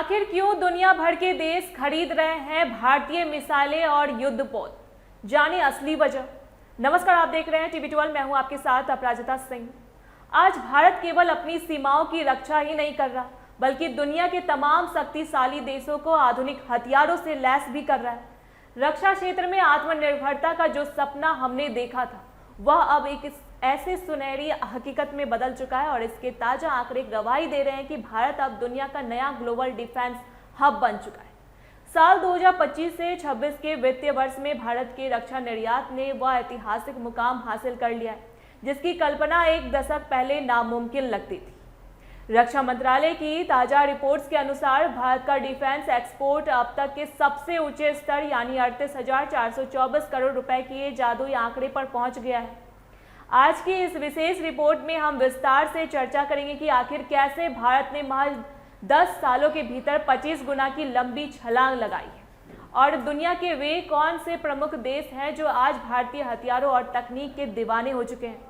आखिर क्यों दुनिया भर के देश खरीद रहे हैं भारतीय मिसाइलें और युद्धपोत? जाने असली वजह। नमस्कार, आप देख रहे हैं टीवी 12। मैं हूं आपके साथ अपराजिता सिंह। आज भारत केवल अपनी सीमाओं की रक्षा ही नहीं कर रहा, बल्कि दुनिया के तमाम शक्तिशाली देशों को आधुनिक हथियारों से लैस भी कर रहा है। रक्षा क्षेत्र में आत्मनिर्भरता का जो सपना हमने देखा था, वह अब एक ऐसे सुनहरी हकीकत में बदल चुका है और इसके ताजा आंकड़े गवाही दे रहे हैं कि भारत अब दुनिया का नया ग्लोबल डिफेंस हब बन चुका है। साल 2025 से 26 के वित्तीय वर्ष में भारत के रक्षा निर्यात ने वह ऐतिहासिक मुकाम हासिल कर लिया है जिसकी कल्पना एक दशक पहले नामुमकिन लगती थी। रक्षा मंत्रालय की ताजा रिपोर्ट्स के अनुसार भारत का डिफेंस एक्सपोर्ट अब तक के सबसे ऊंचे स्तर यानी 38,424 करोड़ रुपए के जादुई आंकड़े पर पहुंच गया है। आज की इस विशेष रिपोर्ट में हम विस्तार से चर्चा करेंगे कि आखिर कैसे भारत ने महज 10 सालों के भीतर 25 गुना की लंबी छलांग लगाई है और दुनिया के वे कौन से प्रमुख देश हैं जो आज भारतीय हथियारों और तकनीक के दीवाने हो चुके हैं।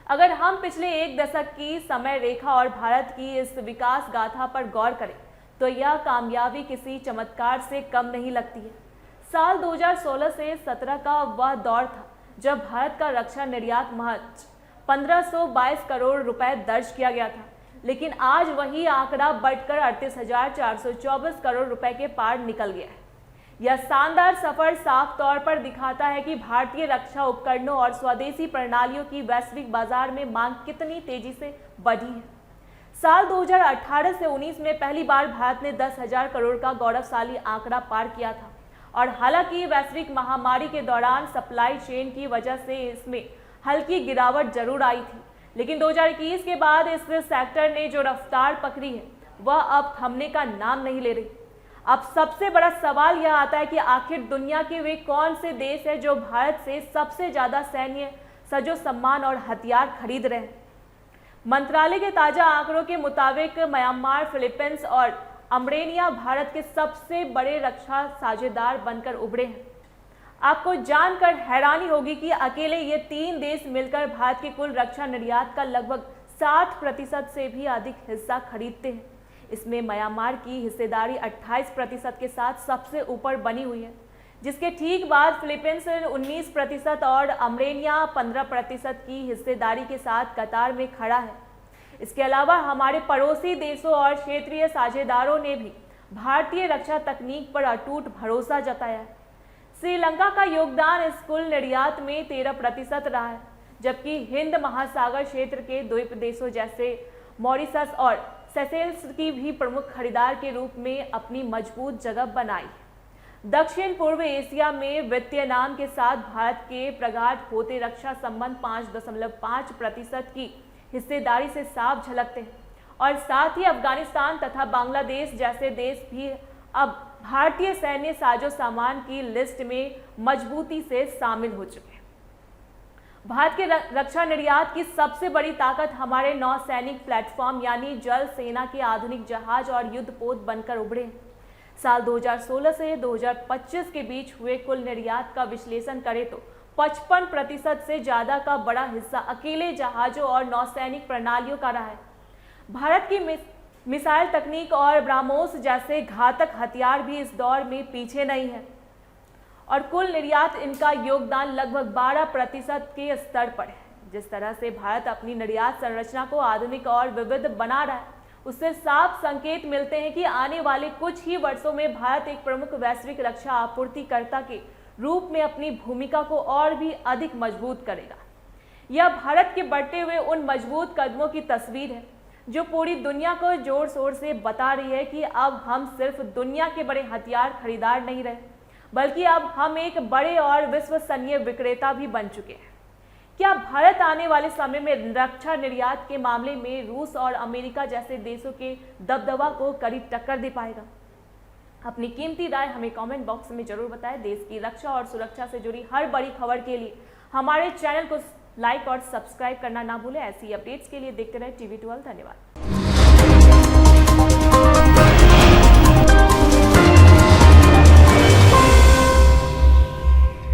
अगर हम पिछले एक दशक की समय रेखा और भारत की इस विकास गाथा पर गौर करें तो यह कामयाबी किसी चमत्कार से कम नहीं लगती है। साल 2016 से 17 का वह दौर था जब भारत का रक्षा निर्यात महज 1522 करोड़ रुपए दर्ज किया गया था, लेकिन आज वही आंकड़ा बढ़कर 38,424 करोड़ रुपए के पार निकल गया है। यह शानदार सफर साफ तौर पर दिखाता है कि भारतीय रक्षा उपकरणों और स्वदेशी प्रणालियों की वैश्विक बाजार में मांग कितनी तेजी से बढ़ी है। साल 2018 से 19 में पहली बार भारत ने 10,000 करोड़ का गौरवशाली आंकड़ा पार किया था और हालांकि वैश्विक महामारी के दौरान सप्लाई चेन की वजह से इसमें हल्की गिरावट जरूर आई थी, लेकिन 2021 के बाद इस सेक्टर ने जो रफ्तार पकड़ी है वह अब थमने का नाम नहीं ले रही। अब सबसे बड़ा सवाल यह आता है कि आखिर दुनिया के वे कौन से देश हैं जो भारत से सबसे ज्यादा सैन्य सजो सामान और हथियार खरीद रहे हैं। मंत्रालय के ताजा आंकड़ों के मुताबिक म्यांमार, फिलीपींस और आर्मेनिया भारत के सबसे बड़े रक्षा साझेदार बनकर उभरे हैं। आपको जानकर हैरानी होगी कि अकेले ये 3 देश मिलकर भारत के कुल रक्षा निर्यात का लगभग 60% से भी अधिक हिस्सा खरीदते हैं। इसमें म्यांमार की हिस्सेदारी 28% के साथ सबसे ऊपर बनी हुई है, जिसके ठीक बाद फिलीपींस 19% और आर्मेनिया 15% की हिस्सेदारी के साथ कतार में खड़ा है। इसके अलावा हमारे पड़ोसी देशों और क्षेत्रीय साझेदारों ने भी भारतीय रक्षा तकनीक पर अटूट भरोसा जताया है। श्रीलंका का योगदान इस कुल निर्यात में 13% रहा है, जबकि हिंद महासागर क्षेत्र के द्वीप देशों जैसे मॉरिशस और सेशेल्स की भी प्रमुख खरीदार के रूप में अपनी मजबूत जगह बनाई है। दक्षिण पूर्व एशिया में वियतनाम के साथ भारत के प्रगाढ़ होते रक्षा संबंध 5.5% की हिस्सेदारी से साफ झलकते हैं और साथ ही अफगानिस्तान तथा बांग्लादेश जैसे देश भी अब भारतीय सैन्य साजो सामान की लिस्ट में मजबूती से शामिल हो चुके हैं। भारत के रक्षा निर्यात की सबसे बड़ी ताकत हमारे नौसैनिक प्लेटफॉर्म यानी जल सेना के आधुनिक जहाज और युद्धपोत बनकर उभरे हैं। साल 2016 से 2025 के बीच हुए कुल निर्यात का विश्लेषण करें तो 55% से ज्यादा का बड़ा हिस्सा अकेले जहाजों और नौसैनिक प्रणालियों का रहा है। भारत की मिसाइल तकनीक और ब्रह्मोस जैसे घातक हथियार भी इस दौर में पीछे नहीं है और कुल निर्यात इनका योगदान लगभग 12% के स्तर पर है। जिस तरह से भारत अपनी निर्यात संरचना को आधुनिक और विविध बना रहा है, उससे साफ संकेत मिलते हैं कि आने वाले कुछ ही वर्षों में भारत एक प्रमुख वैश्विक रक्षा आपूर्तिकर्ता के रूप में अपनी भूमिका को और भी अधिक मजबूत करेगा। यह भारत के बढ़ते हुए उन मजबूत कदमों की तस्वीर है जो पूरी दुनिया को जोर शोर से बता रही है कि अब हम सिर्फ दुनिया के बड़े हथियार खरीदार नहीं रहे, बल्कि अब हम एक बड़े और विश्वसनीय विक्रेता भी बन चुके हैं। क्या भारत आने वाले समय में रक्षा निर्यात के मामले में रूस और अमेरिका जैसे देशों के दबदबा को कड़ी टक्कर दे पाएगा? अपनी कीमती राय हमें कमेंट बॉक्स में जरूर बताएं। देश की रक्षा और सुरक्षा से जुड़ी हर बड़ी खबर के लिए हमारे चैनल को लाइक और सब्सक्राइब करना ना भूलें। ऐसी अपडेट्स के लिए देखते रहें टीवी 12। धन्यवाद।